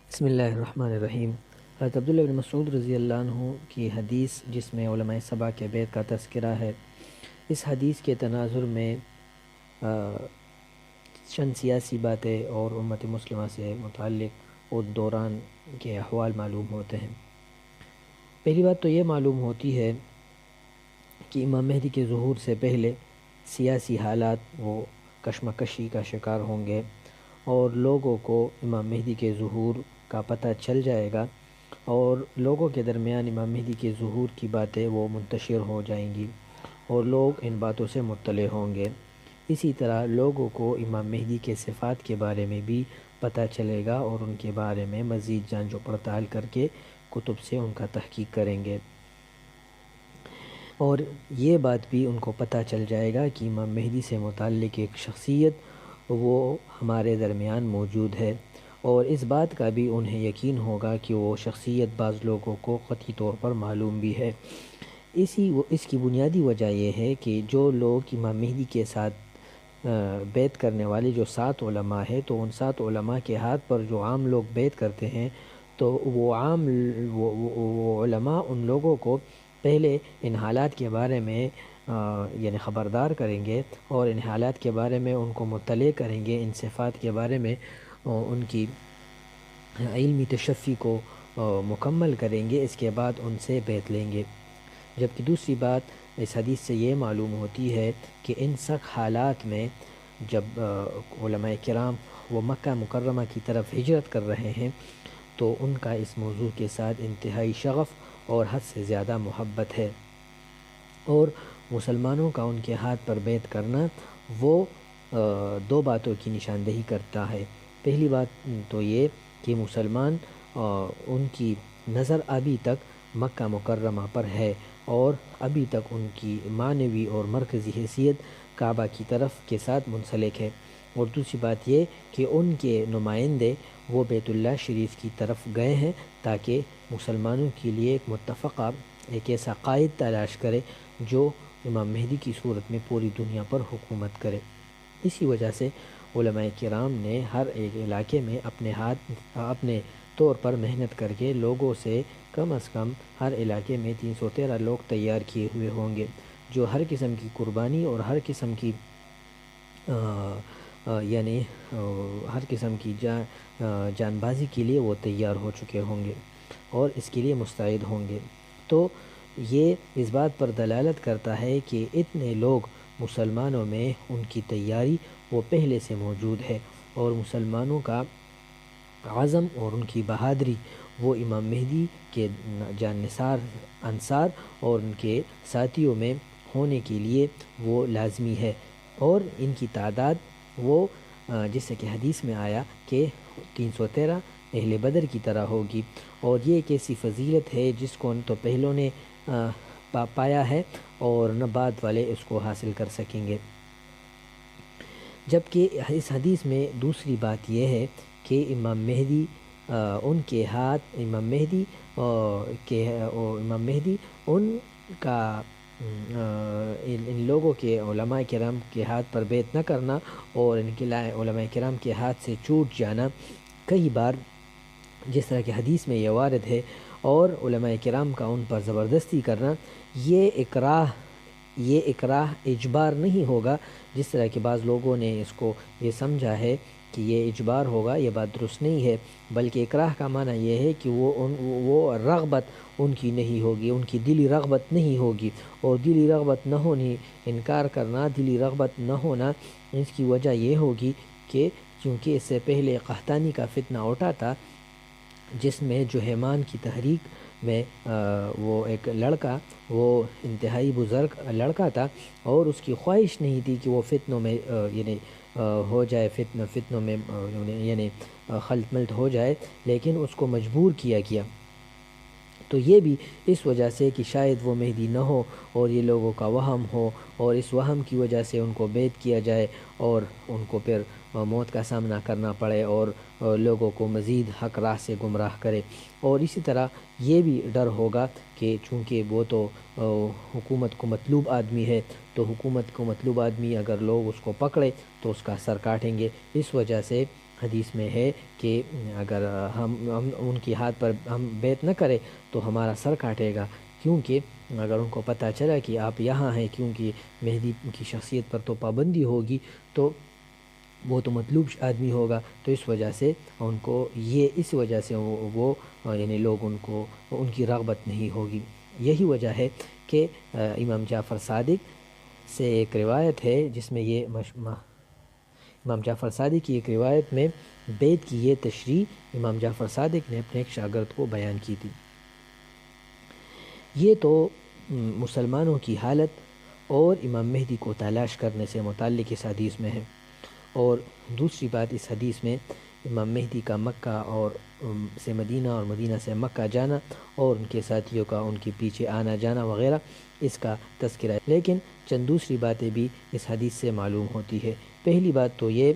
بسم اللہ الرحمن الرحیم۔ حضرت عبداللہ بن مسعود رضی اللہ عنہ کی حدیث جس میں علماء سبع کے بیت کا تذکرہ ہے، اس حدیث کے تناظر میں چند سیاسی باتیں اور امت مسلمہ سے متعلق اس دوران کے احوال معلوم ہوتے ہیں۔ پہلی بات تو یہ معلوم ہوتی ہے کہ امام مہدی کے ظہور سے پہلے سیاسی حالات وہ کشمکشی کا شکار ہوں گے اور لوگوں کو امام مہدی کے ظہور کا پتہ چل جائے گا، اور لوگوں کے درمیان امام مہدی کے ظہور کی باتیں وہ منتشر ہو جائیں گی اور لوگ ان باتوں سے مطلع ہوں گے۔ اسی طرح لوگوں کو امام مہدی کے صفات کے بارے میں بھی پتہ چلے گا اور ان کے بارے میں مزید جانچ و پڑتال کر کے کتب سے ان کا تحقیق کریں گے، اور یہ بات بھی ان کو پتہ چل جائے گا کہ امام مہدی سے متعلق ایک شخصیت وہ ہمارے درمیان موجود ہے، اور اس بات کا بھی انہیں یقین ہوگا کہ وہ شخصیت بعض لوگوں کو قطعی طور پر معلوم بھی ہے۔ اس کی بنیادی وجہ یہ ہے کہ جو لوگ امام مہدی کے ساتھ بیعت کرنے والے جو 7 علماء ہیں، تو ان 7 علماء کے ہاتھ پر جو عام لوگ بیعت کرتے ہیں، تو وہ عام وہ علماء ان لوگوں کو پہلے ان حالات کے بارے میں یعنی خبردار کریں گے اور ان حالات کے بارے میں ان کو مطلع کریں گے، ان صفات کے بارے میں ان کی علمی تشفی کو مکمل کریں گے، اس کے بعد ان سے بیعت لیں گے۔ جبکہ دوسری بات اس حدیث سے یہ معلوم ہوتی ہے کہ ان سخت حالات میں جب علماء کرام وہ مکہ مکرمہ کی طرف ہجرت کر رہے ہیں، تو ان کا اس موضوع کے ساتھ انتہائی شغف اور حد سے زیادہ محبت ہے، اور مسلمانوں کا ان کے ہاتھ پر بیعت کرنا وہ 2 باتوں کی نشاندہی کرتا ہے۔ پہلی بات تو یہ کہ مسلمان ان کی نظر ابھی تک مکہ مکرمہ پر ہے اور ابھی تک ان کی معنوی اور مرکزی حیثیت کعبہ کی طرف کے ساتھ منسلک ہے، اور دوسری بات یہ کہ ان کے نمائندے وہ بیت اللہ شریف کی طرف گئے ہیں تاکہ مسلمانوں کے لیے ایک متفقہ ایک ایسا قائد تلاش کرے جو امام مہدی کی صورت میں پوری دنیا پر حکومت کرے۔ اسی وجہ سے علماء کرام نے ہر ایک علاقے میں اپنے طور پر محنت کر کے لوگوں سے کم از کم ہر علاقے میں 313 لوگ تیار کیے ہوئے ہوں گے، جو ہر قسم کی قربانی اور ہر قسم کی یعنی ہر قسم کی جان بازی کے لیے وہ تیار ہو چکے ہوں گے اور اس کے لیے مستعد ہوں گے۔ تو یہ اس بات پر دلالت کرتا ہے کہ اتنے لوگ مسلمانوں میں ان کی تیاری وہ پہلے سے موجود ہے، اور مسلمانوں کا عزم اور ان کی بہادری وہ امام مہدی کے جاننثار انصار اور ان کے ساتھیوں میں ہونے کے لیے وہ لازمی ہے، اور ان کی تعداد وہ جیسے کہ حدیث میں آیا کہ 313 اہل بدر کی طرح ہوگی، اور یہ ایک ایسی فضیلت ہے جس کو نہ تو پہلوں نے پایا ہے اور نہ بعد والے اس کو حاصل کر سکیں گے۔ جبکہ اس حدیث میں دوسری بات یہ ہے کہ امام مہدی ان کے ہاتھ امام مہدی ان کا ان لوگوں کے علماء کرام کے ہاتھ پر بیعت نہ کرنا اور ان کے علماء کرام کے ہاتھ سے چھوٹ جانا کئی بار جس طرح کہ حدیث میں یہ وارد ہے، اور علماء کرام کا ان پر زبردستی کرنا، یہ اکراہ اجبار نہیں ہوگا جس طرح کہ بعض لوگوں نے اس کو یہ سمجھا ہے کہ یہ اجبار ہوگا۔ یہ بات درست نہیں ہے، بلکہ اکراہ کا معنی یہ ہے کہ وہ رغبت ان کی نہیں ہوگی، ان کی دلی رغبت نہیں ہوگی، اور دلی رغبت نہ ہونی انکار کرنا، دلی رغبت نہ ہونا اس کی وجہ یہ ہوگی کہ چونکہ اس سے پہلے قحطانی کا فتنہ اٹھا تھا جس میں جہیمان کی تحریک میں وہ ایک لڑکا وہ انتہائی بزرگ لڑکا تھا، اور اس کی خواہش نہیں تھی کہ وہ فتنوں میں یعنی ہو جائے فتنوں میں یعنی خلط ملط ہو جائے، لیکن اس کو مجبور کیا گیا۔ تو یہ بھی اس وجہ سے کہ شاید وہ مہدی نہ ہو اور یہ لوگوں کا وہم ہو، اور اس وہم کی وجہ سے ان کو بیعت کیا جائے اور ان کو پھر موت کا سامنا کرنا پڑے اور لوگوں کو مزید حق راہ سے گمراہ کرے۔ اور اسی طرح یہ بھی ڈر ہوگا کہ چونکہ وہ تو حکومت کو مطلوب آدمی ہے، تو حکومت کو مطلوب آدمی اگر لوگ اس کو پکڑے تو اس کا سر کاٹیں گے، اس وجہ سے حدیث میں ہے کہ اگر ہم ان کی ہاتھ پر ہم بیعت نہ کریں تو ہمارا سر کاٹے گا، کیونکہ اگر ان کو پتہ چلا کہ آپ یہاں ہیں، کیونکہ مہدی کی شخصیت پر تو پابندی ہوگی، تو وہ تو مطلوب آدمی ہوگا، تو اس وجہ سے ان کو اس وجہ سے وہ یعنی لوگ ان کی رغبت نہیں ہوگی۔ یہی وجہ ہے کہ امام جعفر صادق سے ایک روایت ہے جس میں امام جعفر صادق کی ایک روایت میں بیعت کی یہ تشریح امام جعفر صادق نے اپنے ایک شاگرد کو بیان کی تھی۔ یہ تو مسلمانوں کی حالت اور امام مہدی کو تلاش کرنے سے متعلق اس حدیث میں ہے۔ اور دوسری بات اس حدیث میں امام مہدی کا مکہ سے مدینہ اور مدینہ سے مکہ جانا اور ان کے ساتھیوں کا ان کے پیچھے آنا جانا وغیرہ اس کا تذکرہ ہے، لیکن چند دوسری باتیں بھی اس حدیث سے معلوم ہوتی ہے۔ پہلی بات تو یہ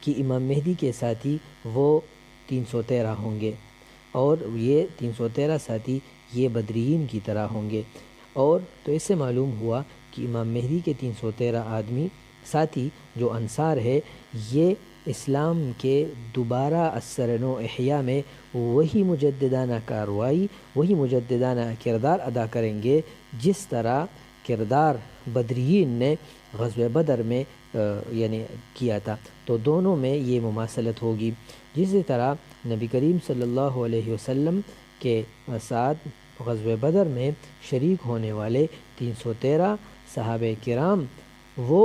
کہ امام مہدی کے ساتھی وہ 313 ہوں گے، اور یہ 313 ساتھی یہ بدرین کی طرح ہوں گے، اور تو اس سے معلوم ہوا کہ امام مہدی کے 313 ساتھی جو انصار ہے، یہ اسلام کے دوبارہ اثر نو احیاء میں وہی مجددانہ کارروائی، وہی مجددانہ کردار ادا کریں گے جس طرح کردار بدرین نے غزوہ بدر میں یعنی کیا تھا۔ تو دونوں میں یہ مماثلت ہوگی، جسی طرح نبی کریم صلی اللہ علیہ وسلم کے ساتھ غزوہ بدر میں شریک ہونے والے 313 صحابہ کرام وہ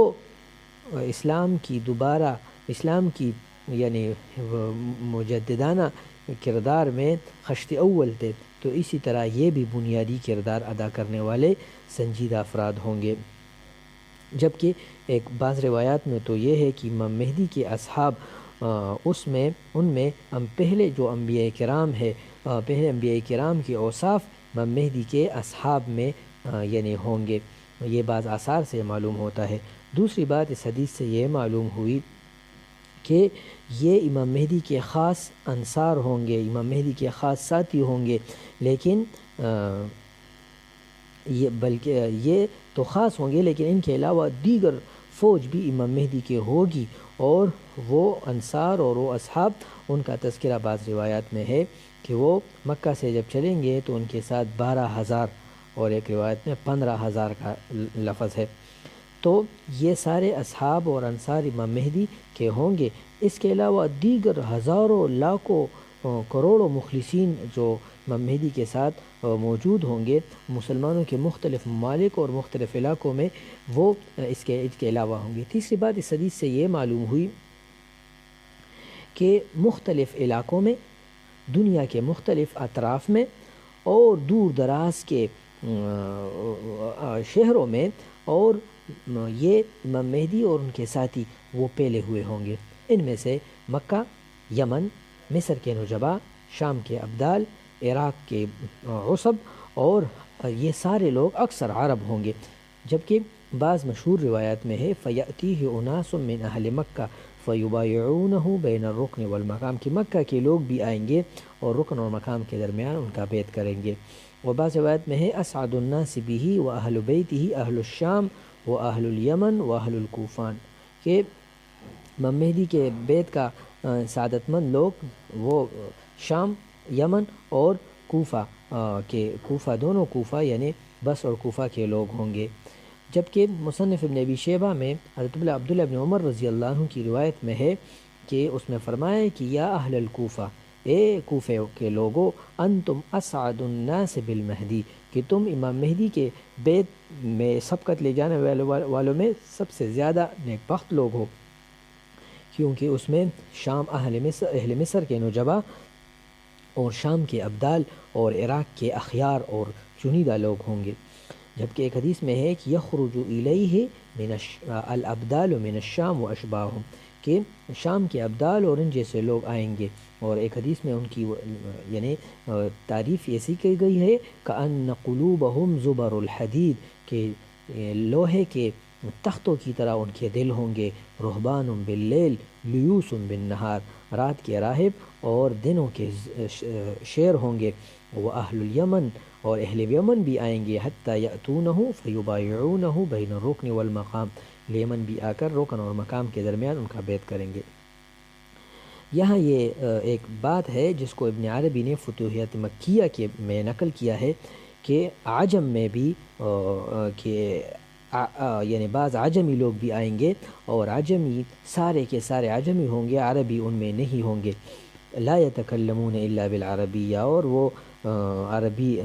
اسلام کی یعنی مجددانہ کردار میں خشت اول تھے، تو اسی طرح یہ بھی بنیادی کردار ادا کرنے والے سنجیدہ افراد ہوں گے۔ جبکہ ایک بعض روایات میں تو یہ ہے کہ امام مہدی کے اصحاب ان میں پہلے جو انبیاء کرام ہے، پہلے انبیاء کرام کے اوصاف امام مہدی کے اصحاب میں یعنی ہوں گے، یہ بعض آثار سے معلوم ہوتا ہے۔ دوسری بات اس حدیث سے یہ معلوم ہوئی کہ یہ امام مہدی کے خاص انصار ہوں گے، امام مہدی کے خاص ساتھی ہوں گے، لیکن یہ تو خاص ہوں گے، لیکن ان کے علاوہ دیگر فوج بھی امام مہدی کے ہوگی، اور وہ انصار اور وہ اصحاب ان کا تذکرہ بعض روایات میں ہے کہ وہ مکہ سے جب چلیں گے تو ان کے ساتھ 12,000 اور ایک روایت میں 15,000 کا لفظ ہے۔ تو یہ سارے اصحاب اور انصار امام مہدی کے ہوں گے۔ اس کے علاوہ دیگر ہزاروں لاکھوں کروڑوں مخلصین جو امام مہدی کے ساتھ موجود ہوں گے مسلمانوں کے مختلف ممالک اور مختلف علاقوں میں، وہ اس کے علاوہ ہوں گے۔ تیسری بات اس حدیث سے یہ معلوم ہوئی کہ مختلف علاقوں میں، دنیا کے مختلف اطراف میں اور دور دراز کے شہروں میں، اور یہ امام مہدی اور ان کے ساتھی وہ پھیلے ہوئے ہوں گے۔ ان میں سے مکہ، یمن، مصر کے نجبا، شام کے ابدال، عراق کے عصب، اور یہ سارے لوگ اکثر عرب ہوں گے۔ جبکہ بعض مشہور روایات میں ہے فَيَأْتِيهِ أُنَاسٌ مِّنْ أَهْلِ مَكَّةَ فَيُبَايِعُونَهُ بَيْنَ الرُّكْنِ وَالْمَقَامِ، کہ مکہ کے لوگ بھی آئیں گے اور رکن اور مقام کے درمیان ان کا بیعت کریں گے۔ اور بعض روایت میں ہے أَسْعَدُ النَّاسِ بِهِ وَأَهْلُ بَيْتِهِ أَهْلُ الشَّامِ وَأَهْلُ الْيَمَنِ وَأَهْلُ الْكُوفَانِ، کہ امام مہدی کے بیعت کا سعادت مند لوگ وہ شام، یمن اور کوفہ دونوں کوفہ یعنی بصر اور کوفہ کے لوگ ہوں گے۔ جبکہ مصنف ابن ابی شیبہ میں حضرت عبداللہ ابن عمر رضی اللہ عنہ کی روایت میں ہے کہ اس میں فرمایا کہ یا اہل الکوفہ، اے کوفے کے لوگو، انتم اسعد الناس بالمہدی، کہ تم امام مہدی کے بیعت میں سبقت لے جانے والوں میں سب سے زیادہ نیک بخت لوگ ہو، کیونکہ اس میں شام اہل مصر کے نجبا اور شام کے ابدال اور عراق کے اخیار اور چنیدہ لوگ ہوں گے۔ جبکہ ایک حدیث میں ہے کہ یخرج الیہ من الابدال من الشام واشباہم، کہ شام کے ابدال اور ان جیسے لوگ آئیں گے۔ اور ایک حدیث میں ان کی یعنی تعریف ایسی کی گئی ہے کأن قلوبہم زبر الحدید، کہ لوہے کے تختوں کی طرح ان کے دل ہوں گے، رہبان باللیل لیوس بالنہار، رات کے راہب اور دنوں کے شیر ہوں گے۔ وَأَهْلُ الْيَمَنِ، اور اہل یمن بھی آئیں گے، حَتَّى يَأْتُونَهُ فَيُبَايِعُونَهُ بَيْنَ الرُّكْنِ وَالْمَقَامِ، یمن بھی آ کر رکن اور مقام کے درمیان ان کا بیعت کریں گے۔ یہاں یہ ایک بات ہے جس کو ابن عربی نے فتوحات مکیہ کے میں نقل کیا ہے کہ عجم میں بھی کہ یعنی بعض عجمی لوگ بھی آئیں گے اور عجمی سارے کے سارے عجمی ہوں گے، عربی ان میں نہیں ہوں گے، لا یتکلمون الا بالعربیہ، اور وہ عربی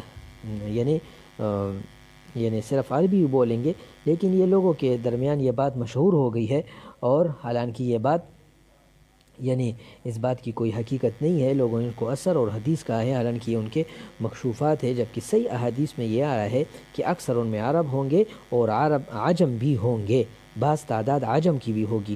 یعنی صرف عربی بولیں گے۔ لیکن یہ لوگوں کے درمیان یہ بات مشہور ہو گئی ہے، اور حالانکہ یہ بات یعنی اس بات کی کوئی حقیقت نہیں ہے، لوگوں نے ان کو اثر اور حدیث کہا ہے، حالانکہ یہ ان کے مکشوفات ہے، جبکہ صحیح احادیث میں یہ آیا ہے کہ اکثر ان میں عرب ہوں گے اور عجم بھی ہوں گے، بعض تعداد عجم کی بھی ہوگی،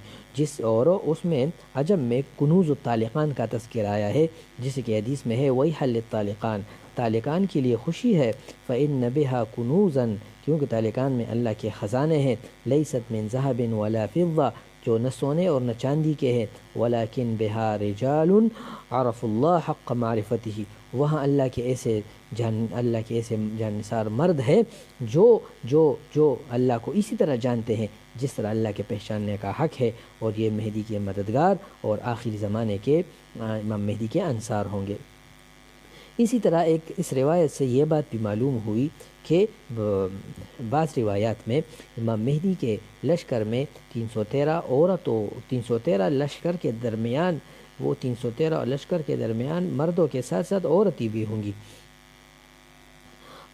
اور اس میں عجم میں کنوز الطالقان کا تذکر آیا ہے، جیسے کہ حدیث میں ہے وَيْحَ لِلطالقان، طالقان کے لیے خوشی ہے، فَإِنَّ بِهَا كُنُوزًا، کیونکہ طالقان میں اللہ کے خزانے ہیں، لَيْسَتْ مِنْ ذَهَبٍ وَلَا فِضَّةٍ، جو نہ سونے اور نہ چاندی کے ہیں، وَلَكِنْ بِهَا رِجَالٌ عَرَفُوا اللَّهَ حَقَّ مَعْرِفَتِهِ، وہاں اللہ کے ایسے جاننثار مرد ہے جو اللہ کو اسی طرح جانتے ہیں جس طرح اللہ کے پہچاننے کا حق ہے، اور یہ مہدی کے مددگار اور آخری زمانے کے امام مہدی کے انصار ہوں گے۔ اسی طرح اس روایت سے یہ بات بھی معلوم ہوئی کہ بعض روایات میں امام مہدی کے لشکر میں 313 عورتوں 313 لشکر کے درمیان، وہ 313 لشکر کے درمیان مردوں کے ساتھ ساتھ عورتیں بھی ہوں گی،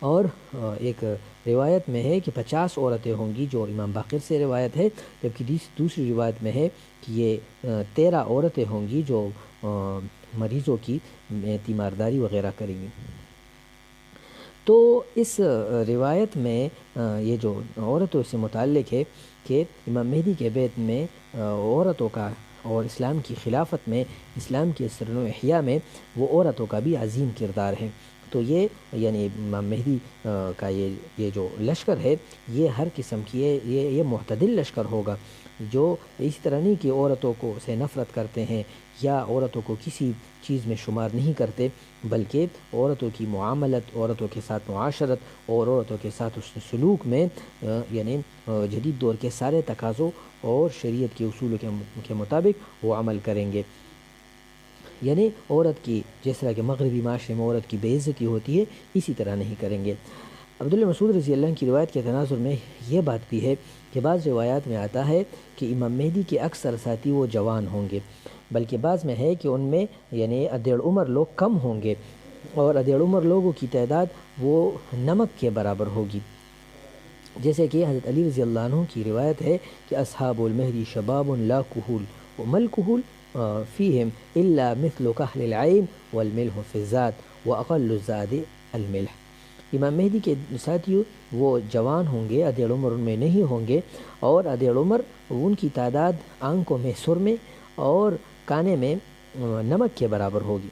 اور ایک روایت میں ہے کہ 50 عورتیں ہوں گی، جو امام باقر سے روایت ہے، جبکہ دوسری روایت میں ہے کہ یہ 13 عورتیں ہوں گی جو مریضوں کی تیمارداری وغیرہ کریں گی۔ تو اس روایت میں یہ جو عورتوں سے متعلق ہے کہ امام مہدی کے بیت میں عورتوں کا اور اسلام کی خلافت میں، اسلام کے سرن و احیاء میں وہ عورتوں کا بھی عظیم کردار ہے۔ تو یہ یعنی امام مہدی کا یہ جو لشکر ہے، یہ ہر قسم کی یہ معتدل لشکر ہوگا، جو اس طرح نہیں کہ عورتوں کو سے نفرت کرتے ہیں یا عورتوں کو کسی چیز میں شمار نہیں کرتے، بلکہ عورتوں کی معاملت، عورتوں کے ساتھ معاشرت اور عورتوں کے ساتھ حسن سلوک میں یعنی جدید دور کے سارے تقاضوں اور شریعت کے اصول کے مطابق وہ عمل کریں گے۔ یعنی عورت کی جس طرح کہ مغربی معاشرے میں عورت کی بے عزتی ہوتی ہے، اسی طرح نہیں کریں گے۔ عبداللہ مسعود رضی اللہ عنہ کی روایت کے تناظر میں یہ بات بھی ہے کہ بعض روایات میں آتا ہے کہ امام مہدی کے اکثر ساتھی وہ جوان ہوں گے، بلکہ بعض میں ہے کہ ان میں یعنی ادھیڑ عمر لوگ کم ہوں گے، اور ادھیڑ عمر لوگوں کی تعداد وہ نمک کے برابر ہوگی، جیسے کہ حضرت علی رضی اللہ عنہ کی روایت ہے کہ اصحاب المہدی شباب لا کہول ومل کہول فیہم الا مثل کحل العین والملح فی الذات واقل الزاد الملح۔ امام مہدی کے ساتھیوں وہ جوان ہوں گے، ادھیڑ عمر ان میں نہیں ہوں گے، اور ادھیڑ عمر ان کی تعداد آنکھوں میں سرمے اور کانے میں نمک کے برابر ہوگی۔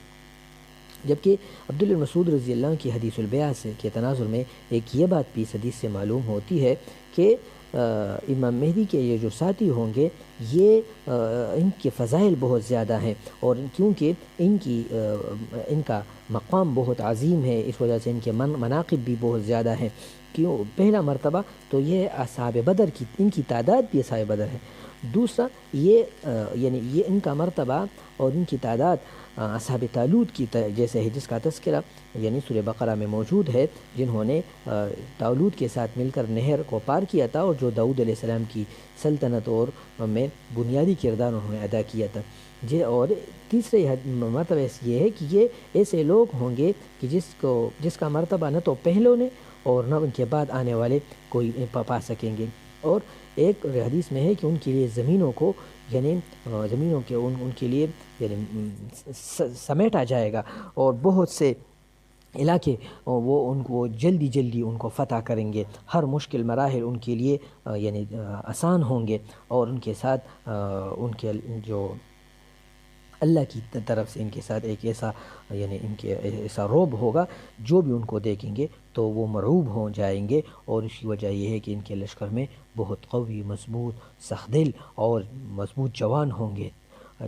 جبکہ عبداللہ مسعود رضی اللہ عنہ کی حدیث البیعہ سے کے تناظر میں ایک یہ بات بھی اس حدیث سے معلوم ہوتی ہے کہ امام مہدی کے یہ جو ساتھی ہوں گے، یہ ان کے فضائل بہت زیادہ ہیں، اور کیونکہ ان کا مقام بہت عظیم ہے، اس وجہ سے ان کے مناقب بھی بہت زیادہ ہیں۔ پہلا مرتبہ تو یہ اصحاب بدر کی ان کی تعداد بھی اصحاب بدر ہے، دوسرا یعنی یہ ان کا مرتبہ اور ان کی تعداد اصحاب طالوت کی جیسے ہے، جس کا تذکرہ یعنی سورہ بقرہ میں موجود ہے، جنہوں نے طالوت کے ساتھ مل کر نہر کو پار کیا تھا، اور جو داؤد علیہ السلام کی سلطنت اور میں بنیادی کردار انہوں نے ادا کیا تھا۔ اور تیسرے مرتبہ یہ ہے کہ یہ ایسے لوگ ہوں گے کہ جس کا مرتبہ نہ تو پہلوں نے اور نہ ان کے بعد آنے والے کوئی پا سکیں گے۔ اور ایک حدیث میں ہے کہ ان کے لیے زمینوں کو یعنی زمینوں کے ان کے لیے یعنی سمیٹا جائے گا، اور بہت سے علاقے وہ ان کو جلدی ان کو فتح کریں گے، ہر مشکل مراحل ان کے لیے یعنی آسان ہوں گے، اور ان کے ساتھ ان کے جو اللہ کی طرف سے ان کے ساتھ ایک ایسا یعنی ان کے ایسا رعب ہوگا، جو بھی ان کو دیکھیں گے تو وہ مرعوب ہو جائیں گے، اور اس کی وجہ یہ ہے کہ ان کے لشکر میں بہت قوی، مضبوط، سخت دل اور مضبوط جوان ہوں گے،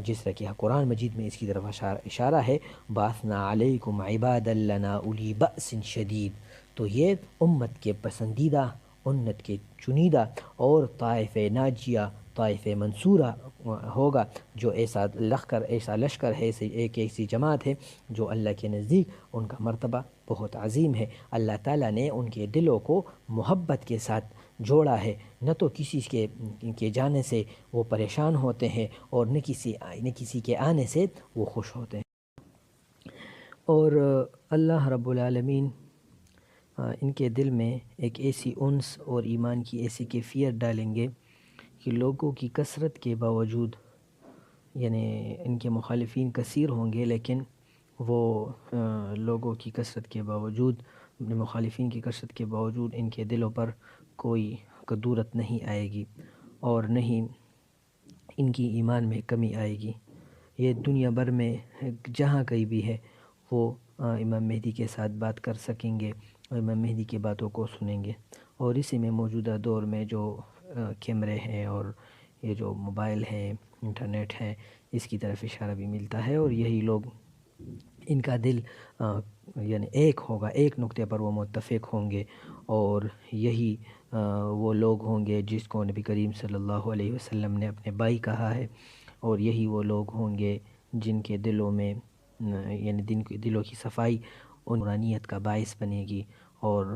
جس طرح کہ قرآن مجید میں اس کی طرف اشارہ ہے، بعثنا علیکم عبادا لنا اولی بأس شدید۔ تو یہ امت کے پسندیدہ، امت کے چنیدہ اور طائف ناجیہ طائف منصورہ ہوگا، جو ایسا لشکر ہے، ایک ایسی جماعت ہے جو اللہ کے نزدیک ان کا مرتبہ بہت عظیم ہے۔ اللہ تعالیٰ نے ان کے دلوں کو محبت کے ساتھ جوڑا ہے، نہ تو کسی کے جانے سے وہ پریشان ہوتے ہیں اور نہ کسی کے آنے سے وہ خوش ہوتے ہیں۔ اور اللہ رب العالمین ان کے دل میں ایک ایسی انس اور ایمان کی ایسی کیفیت ڈالیں گے کہ لوگوں کی کثرت کے باوجود، یعنی ان کے مخالفین کثیر ہوں گے، لیکن وہ لوگوں کی کثرت کے باوجود، مخالفین کی کثرت کے باوجود ان کے دلوں پر کوئی کدورت نہیں آئے گی اور نہ ہی ان کی ایمان میں کمی آئے گی۔ یہ دنیا بھر میں جہاں کہیں بھی ہے وہ امام مہدی کے ساتھ بات کر سکیں گے اور امام مہدی کی باتوں کو سنیں گے۔ اور اسی میں موجودہ دور میں جو کیمرے ہیں اور یہ جو موبائل ہے، انٹرنیٹ ہے، اس کی طرف اشارہ بھی ملتا ہے، اور یہی لوگ، ان کا دل یعنی ایک ہوگا، ایک نقطے پر وہ متفق ہوں گے، اور یہی وہ لوگ ہوں گے جس کو نبی کریم صلی اللہ علیہ وسلم نے اپنے بھائی کہا ہے، اور یہی وہ لوگ ہوں گے جن کے دلوں میں، یعنی دلوں کی صفائی ان نورانیت کا باعث بنے گی، اور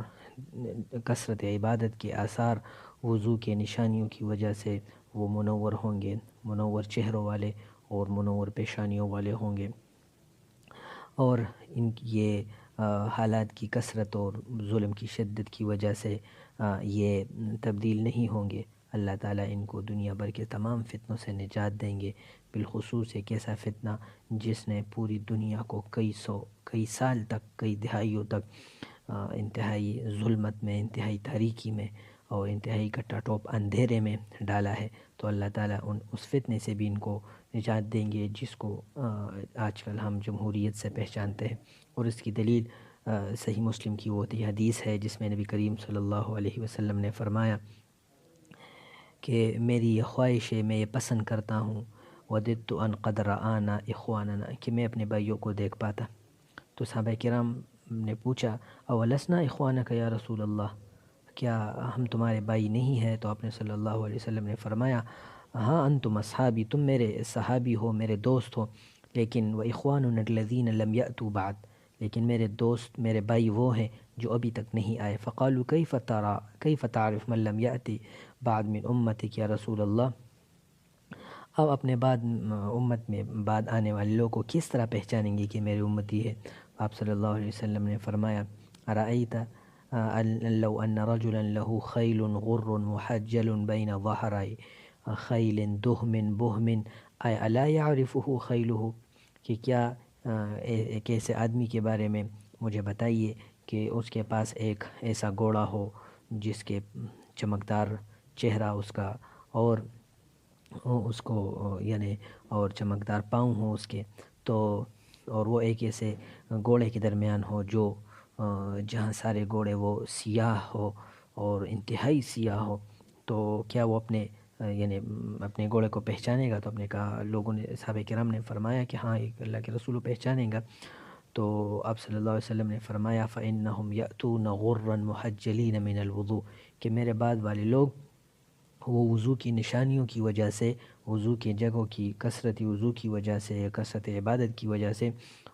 کثرت عبادت کے آثار، وضو کے نشانیوں کی وجہ سے وہ منور ہوں گے، منور چہروں والے اور منور پیشانیوں والے ہوں گے۔ اور ان کی یہ حالات کی کثرت اور ظلم کی شدت کی وجہ سے یہ تبدیل نہیں ہوں گے۔ اللہ تعالیٰ ان کو دنیا بھر کے تمام فتنوں سے نجات دیں گے، بالخصوص ایک ایسا فتنہ جس نے پوری دنیا کو کئی سال تک، کئی دہائیوں تک انتہائی ظلمت میں، انتہائی تاریکی میں اور انتہائی کٹا ٹوپ اندھیرے میں ڈالا ہے۔ تو اللہ تعالیٰ اس فتنے سے بھی ان کو نجات دیں گے، جس کو آج کل ہم جمہوریت سے پہچانتے ہیں۔ اور اس کی دلیل صحیح مسلم کی وہ حدیث ہے جس میں نبی کریم صلی اللہ علیہ وسلم نے فرمایا کہ میری یہ خواہش ہے، میں یہ پسند کرتا ہوں، وددت ان قد رآنا اخواننا، کہ میں اپنے بھائیوں کو دیکھ پاتا۔ تو صحابہ کرام نے پوچھا اولسنا اخوانک یا رسول اللہ، کیا ہم تمہارے بھائی نہیں ہیں؟ تو آپ نے صلی اللہ علیہ وسلم نے فرمایا ہاں انتم اصحابی، تم میرے صحابی ہو، میرے دوست ہو، لیکن وإخواننا الذین لم یأتوا بعد، لیکن میرے دوست، میرے بھائی وہ ہیں جو ابھی تک نہیں آئے۔ فقالوا کیف تعرف من لم یأتی بعد من امتک یا رسول اللہ، اب اپنے بعد امت میں بعد آنے والے لوگوں کو کس طرح پہچانیں گے کہ میری امتی ہے؟ آپ صلی اللہ علیہ وسلم نے فرمایا ارأیت لو ان رجلا له خیل غر محجل بین ظہرائی خیل دہم بہم الا یعرفه خیلہ، کہ کیا ایک ایسے آدمی کے بارے میں مجھے بتائیے کہ اس کے پاس ایک ایسا گھوڑا ہو جس کے چمکدار چہرہ اس کا، اور اس کو یعنی اور چمکدار پاؤں ہوں اس کے، تو اور وہ ایک ایسے گھوڑے کے درمیان ہو جو جہاں سارے گھوڑے وہ سیاہ ہو اور انتہائی سیاہ ہو، تو کیا وہ یعنی اپنے گھوڑے کو پہچانے گا؟ تو اپنے کہا، لوگوں نے، صحابہ کرام نے فرمایا کہ ہاں ایک اللہ کے رسول پہچانیں گا۔ تو آپ صلی اللہ علیہ وسلم نے فرمایا فَإِنَّهُمْ يَأْتُونَ غُرًّا مُحَجَّلِينَ مِنَ الْوُضُوءِ، کہ میرے بعد والے لوگ وہ وضو کی نشانیوں کی وجہ سے، وضو کی جگہوں کی کثرت وضو کی وجہ سے، کثرت عبادت کی وجہ سے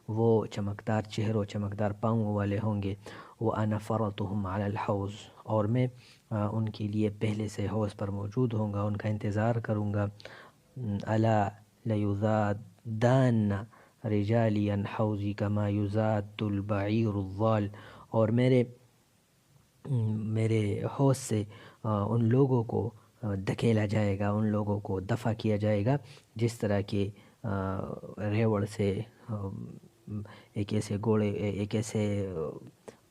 وہ چمکدار چہروں، چمکدار پاؤں والے ہوں گے۔ وَأَنَا فَرَطُهُمْ عَلَى الْحَوْضِ، اور میں ان کے لیے پہلے سے حوض پر موجود ہوں گا، ان کا انتظار کروں گا۔ أَلَا لَيُذَادَّنَّ رِجَالِي عَنْ حَوْضِي كَمَا يُذَادُّ الْبَعِيرُ الضَّالُ، اور میرے حوض سے ان لوگوں کو دھکیلا جائے گا، ان لوگوں کو دفع کیا جائے گا جس طرح کہ ریوڑ سے ایک ایسے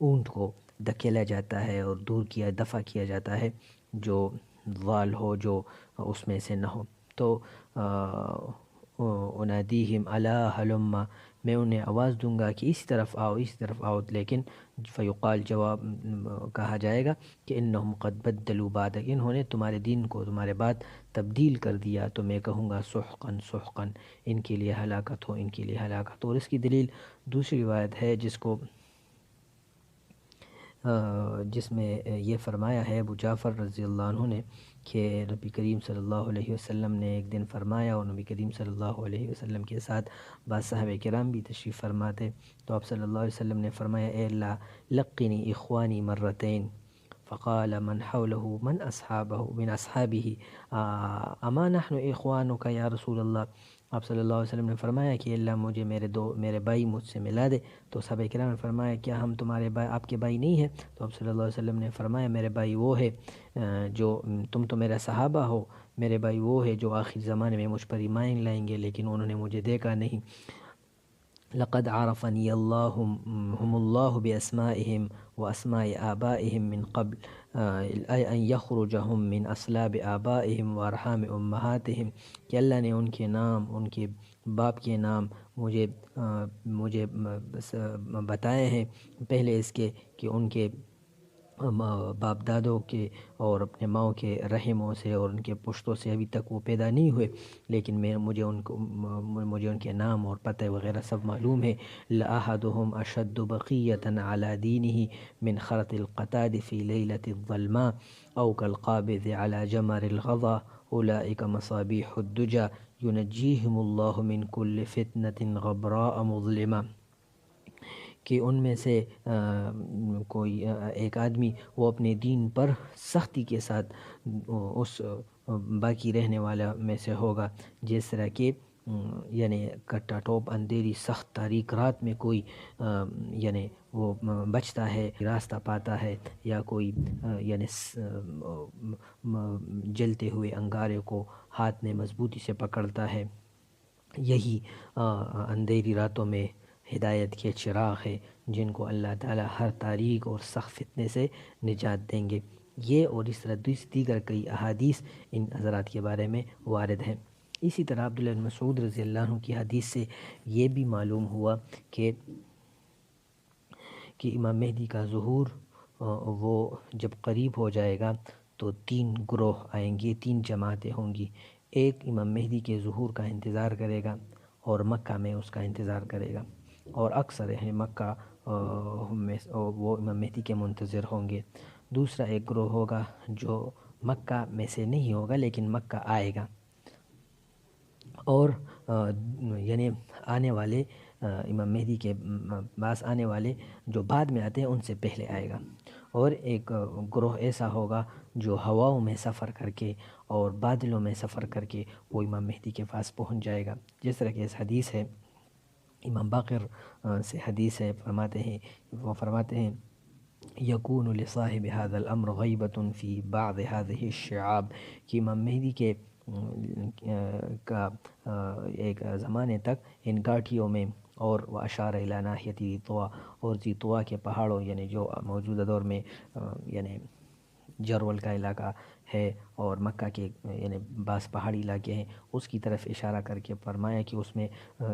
اونٹ کو دھکیلا جاتا ہے اور دفع کیا جاتا ہے جو ضال ہو، جو اس میں سے نہ ہو۔ تو انادیہم الا ہلم، میں انہیں آواز دوں گا کہ اسی طرف آؤ، اسی طرف آؤ، لیکن فیقال، جواب کہا جائے گا کہ انہم قد بدلوا بعدک، انہوں نے تمہارے دین کو تمہارے بعد تبدیل کر دیا۔ تو میں کہوں گا سحقاً سحقاً، ان کے لیے ہلاکت ہو، ان کے لیے ہلاکت ہو۔ اور اس کی دلیل دوسری روایت ہے جس کو جس میں یہ فرمایا ہے ابو جعفر رضی اللہ عنہ نے کہ نبی کریم صلی اللہ علیہ وسلم نے ایک دن فرمایا، اور نبی کریم صلی اللہ علیہ وسلم کے ساتھ بعض صحابہ کرام بھی تشریف فرما تھے، تو آپ صلی اللہ علیہ وسلم نے فرمایا اے اللہ لقنی اخوانی مرتین، فقال من حوله من اصحابه اما نحن اخوانک یا رسول اللہ۔ آپ صلی اللہ علیہ وسلم نے فرمایا کہ اللہ مجھے میرے بھائی مجھ سے ملا دے، تو صحابہ کرام نے فرمایا کیا ہم تمہارے بھائی آپ کے بھائی نہیں ہیں؟ تو آپ صلی اللہ علیہ وسلم نے فرمایا میرے بھائی وہ ہے جو تم تو میرا صحابہ ہو، میرے بھائی وہ ہے جو آخر زمانے میں مجھ پر ایمان لائیں گے لیکن انہوں نے مجھے دیکھا نہیں۔ لقد عرفني هم الله بأسمائهم وأسماء آبائهم من قبل أن يخرجهم من أصلاب آبائهم وأرحام أمهاتهم، کہ اللہ نے ان کے نام، ان کے باپ کے نام مجھے بتائے ہیں پہلے اس کے کہ ان کے باپ دادوں کے اور اپنے ماؤں کے رحموں سے اور ان کے پشتوں سے ابھی تک وہ پیدا نہیں ہوئے، لیکن مجھے ان کے نام اور پتہ وغیرہ سب معلوم ہے۔ لأحدهم أشد بقية على دينه من خرط القتاد في ليلة الظلماء أو كالقابض على جمر الغضا أولئك مصابيح الدجى ينجيهم الله من كل فتنة غبراء مظلمة، کہ ان میں سے کوئی ایک آدمی وہ اپنے دین پر سختی کے ساتھ اس باقی رہنے والا میں سے ہوگا، جس طرح کہ یعنی کٹا ٹوپ اندھیری سخت تاریک رات میں کوئی یعنی وہ بچتا ہے، راستہ پاتا ہے، یا کوئی یعنی جلتے ہوئے انگارے کو ہاتھ میں مضبوطی سے پکڑتا ہے، یہی اندھیری راتوں میں ہدایت کے چراغ ہے جن کو اللہ تعالی ہر تاریک اور سخت فتنے سے نجات دیں گے۔ یہ اور اس طرح دیگر کئی احادیث ان حضرات کے بارے میں وارد ہیں۔ اسی طرح عبداللہ بن مسعود رضی اللہ عنہ کی حدیث سے یہ بھی معلوم ہوا کہ امام مہدی کا ظہور وہ جب قریب ہو جائے گا تو 3 گروہ آئیں گے، 3 جماعتیں ہوں گی۔ ایک امام مہدی کے ظہور کا انتظار کرے گا اور مکہ میں اس کا انتظار کرے گا، اور اکثر اہل مکہ میں وہ امام مہدی کے منتظر ہوں گے۔ دوسرا ایک گروہ ہوگا جو مکہ میں سے نہیں ہوگا لیکن مکہ آئے گا، اور یعنی آنے والے امام مہدی کے پاس آنے والے جو بعد میں آتے ہیں ان سے پہلے آئے گا۔ اور ایک گروہ ایسا ہوگا جو ہواؤں میں سفر کر کے اور بادلوں میں سفر کر کے وہ امام مہدی کے پاس پہنچ جائے گا، جس طرح کہ اس حدیث ہے، امام باقر سے حدیث ہے، فرماتے ہیں یکون لصاحب هذا الامر غیبۃ فی بعض هذه الشعاب، کہ امام مہدی کے کا ایک زمانے تک ان گاٹھیوں میں، اور وہ اشار الی ناحیت ذی طوا، اور ذی طوا کے پہاڑوں یعنی جو موجودہ دور میں یعنی جرول کا علاقہ ہے اور مکہ کے یعنی بعض پہاڑی علاقے ہیں، اس کی طرف اشارہ کر کے فرمایا کہ اس میں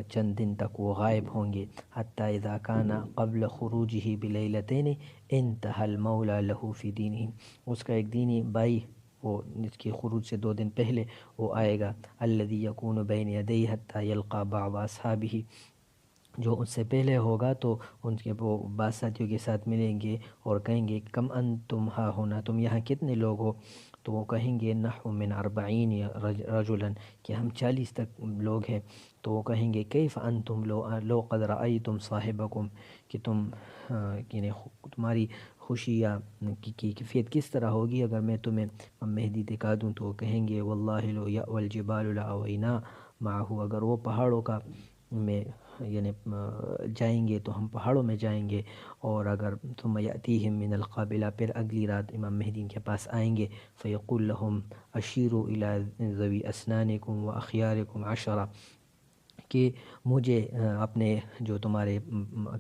چند دن تک وہ غائب ہوں گے، حتی اذا کان قبل خروجہ بلیلتین انتہى المولا لہ فی دینہ، اس کا ایک دینی بھائی وہ اس کے خروج سے 2 دن پہلے وہ آئے گا، الذی یکون بین یدیہ حتی یلقى بعض اصحابہ، جو اس سے پہلے ہوگا تو ان کے وہ بعض ساتھیوں کے ساتھ ملیں گے اور کہیں گے کم انتم ہا ہونا، تم یہاں کتنے لوگ ہو؟ تو وہ کہیں گے نحو من 40 رجلا، کہ ہم 40 تک لوگ ہیں۔ تو وہ کہیں گے کیف انتم لو قد رأیتم صاحبکم، کہ یعنی تمہاری خوشی یا کی کیفیت کس طرح ہوگی اگر میں تمہیں مہدی دکھا دوں؟ تو وہ کہیں گے واللہ لو یأوی الجبال لآوینا معہ، اگر وہ پہاڑوں کا میں یعنی جائیں گے تو ہم پہاڑوں میں جائیں گے، اور اگر ثم یأتیہم من القابلہ، پھر اگلی رات امام مہدی ان کے پاس آئیں گے، فیقول لہم اشیروا الی ذوی اسنانکم واخیارکم 10، کہ مجھے اپنے جو تمہارے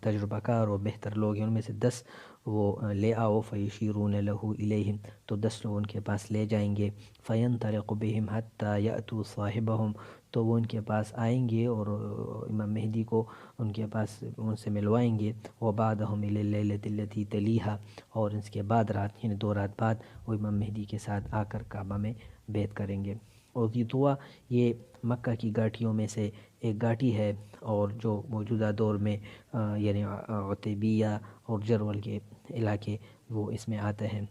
تجربہ کار اور بہتر لوگ ہیں ان میں سے 10 وہ لے آؤ، فیشیرون لہ الیہم، تو 10 لوگ ان کے پاس لے جائیں گے، فینطلق بہم حتی یأتوا صاحبہم، تو وہ ان کے پاس آئیں گے اور امام مہدی کو ان کے پاس ان سے ملوائیں گے، وبعدہم الی اللیلۃ التی تلیہا، اور اس کے بعد رات یعنی 2 رات بعد وہ امام مہدی کے ساتھ آ کر کعبہ میں بیعت کریں گے۔ اور ذی طوا یہ مکہ کی گاٹھیوں میں سے ایک گاٹھی ہے، اور جو موجودہ دور میں یعنی عتیبیہ اور جرول کے علاقے وہ اس میں آتے ہیں۔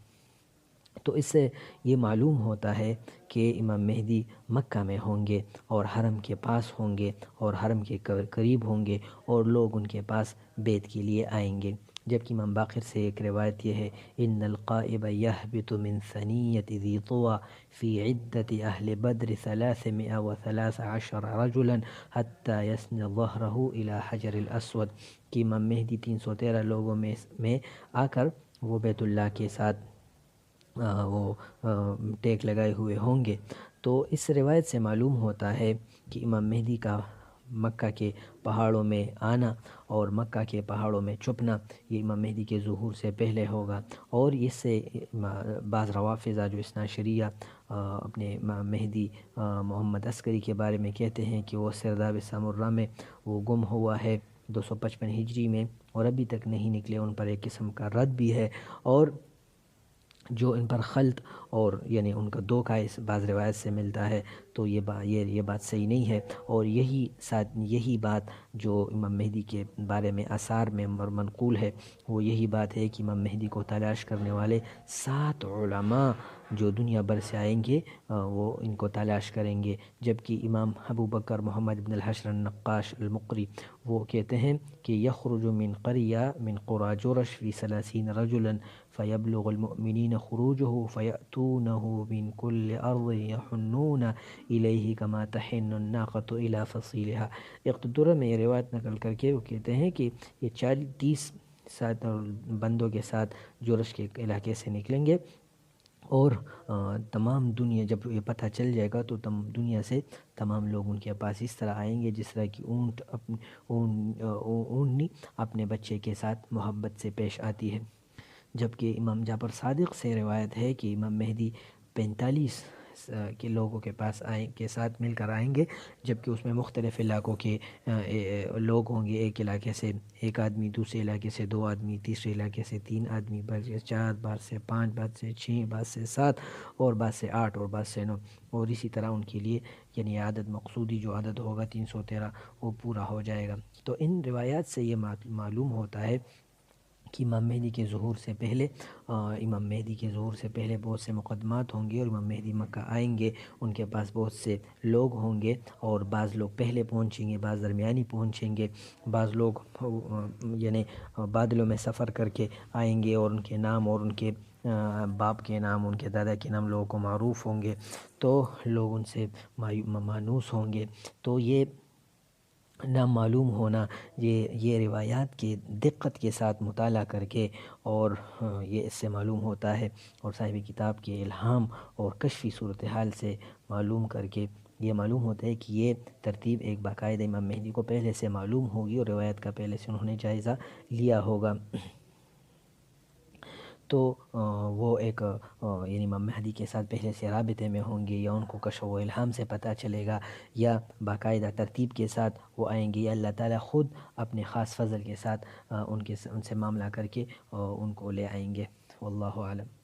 تو اس سے یہ معلوم ہوتا ہے کہ امام مہدی مکہ میں ہوں گے اور حرم کے پاس ہوں گے اور حرم کے قریب ہوں گے اور لوگ ان کے پاس بیعت کے لیے آئیں گے۔ جبکہ امام باقر سے ایک روایت یہ ہے، ان القائب یہبط من ثنیۃ ذی طویٰ فی عدۃ اہل بدر 313 رجلا حتی یسند ظہرہ الی حجر الاسود، کہ امام مہدی 313 لوگوں میں آ کر وہ بیت اللہ کے ساتھ وہ ٹیک لگائے ہوئے ہوں گے۔ تو اس روایت سے معلوم ہوتا ہے کہ امام مہدی کا مکہ کے پہاڑوں میں آنا اور مکہ کے پہاڑوں میں چھپنا یہ امام مہدی کے ظہور سے پہلے ہوگا۔ اور اس سے بعض روافضہ جو اثنا شریعہ اپنے امام مہدی محمد عسکری کے بارے میں کہتے ہیں کہ وہ سرداب سامراء میں وہ گم ہوا ہے 255 ہجری میں اور ابھی تک نہیں نکلے، ان پر ایک قسم کا رد بھی ہے، اور جو ان پر خلط اور یعنی ان کا دھوکہ اس بعض روایت سے ملتا ہے، تو یہ بات صحیح نہیں ہے۔ اور یہی بات جو امام مہدی کے بارے میں آثار میں منقول ہے، وہ یہی بات ہے کہ امام مہدی کو تلاش کرنے والے 7 علماء جو دنیا بھر سے آئیں گے وہ ان کو تلاش کریں گے۔ جبکہ امام ابو بکر محمد بن الحشر النقاش المقری وہ کہتے ہیں کہ یخرج من قریہ من قری جرش فی 30 رجلا فیبلغ المؤمنین خروجہ فیأتونہ من کل ارض یحنون الیہ کما تحن الناقۃ الی فصیلہا۔ اقتدرہ میں یہ روایت نقل کر کے وہ کہتے ہیں کہ یہ 30 بندوں کے ساتھ جرش کے علاقے سے نکلیں گے، اور تمام دنیا جب یہ پتہ چل جائے گا تو دنیا سے تمام لوگ ان کے پاس اس طرح آئیں گے جس طرح کہ اونٹنی اپنے بچے کے ساتھ محبت سے پیش آتی ہے۔ جبکہ امام جعفر صادق سے روایت ہے کہ امام مہدی 45 کے لوگوں کے پاس کے ساتھ مل کر آئیں گے، جبکہ اس میں مختلف علاقوں کے لوگ ہوں گے۔ ایک علاقے سے ایک آدمی، دوسرے علاقے سے 2 آدمی، تیسرے علاقے سے 3 آدمی، بعض سے 4، بعض سے 5، بعض سے 6، بعض سے 7، اور بعض سے 8 اور بعض سے 9، اور اسی طرح ان کے لیے یعنی عدد مقصودی جو عدد ہوگا 313 وہ پورا ہو جائے گا۔ تو ان روایات سے یہ معلوم ہوتا ہے کہ امام مہدی کے ظہور سے پہلے بہت سے مقدمات ہوں گے، اور امام مہدی مکہ آئیں گے، ان کے پاس بہت سے لوگ ہوں گے، اور بعض لوگ پہلے پہنچیں گے، بعض درمیانی پہنچیں گے، بعض لوگ یعنی بادلوں میں سفر کر کے آئیں گے، اور ان کے نام اور ان کے باپ کے نام، ان کے دادا کے نام لوگوں کو معروف ہوں گے، تو لوگ ان سے مانوس ہوں گے۔ تو یہ نام معلوم ہونا، یہ روایات کے دقت کے ساتھ مطالعہ کر کے، اور یہ اس سے معلوم ہوتا ہے، اور صاحب کتاب کے الہام اور کشفی صورتحال سے معلوم کر کے یہ معلوم ہوتا ہے کہ یہ ترتیب ایک باقاعدہ امام مہدی کو پہلے سے معلوم ہوگی، اور روایت کا پہلے سے انہوں نے جائزہ لیا ہوگا۔ تو وہ ایک یعنی امام مہدی کے ساتھ پہلے سے رابطے میں ہوں گے، یا ان کو کشف و الہام سے پتہ چلے گا، یا باقاعدہ ترتیب کے ساتھ وہ آئیں گے، یا اللہ تعالیٰ خود اپنے خاص فضل کے ساتھ ان سے معاملہ کر کے ان کو لے آئیں گے۔ واللہ اعلم۔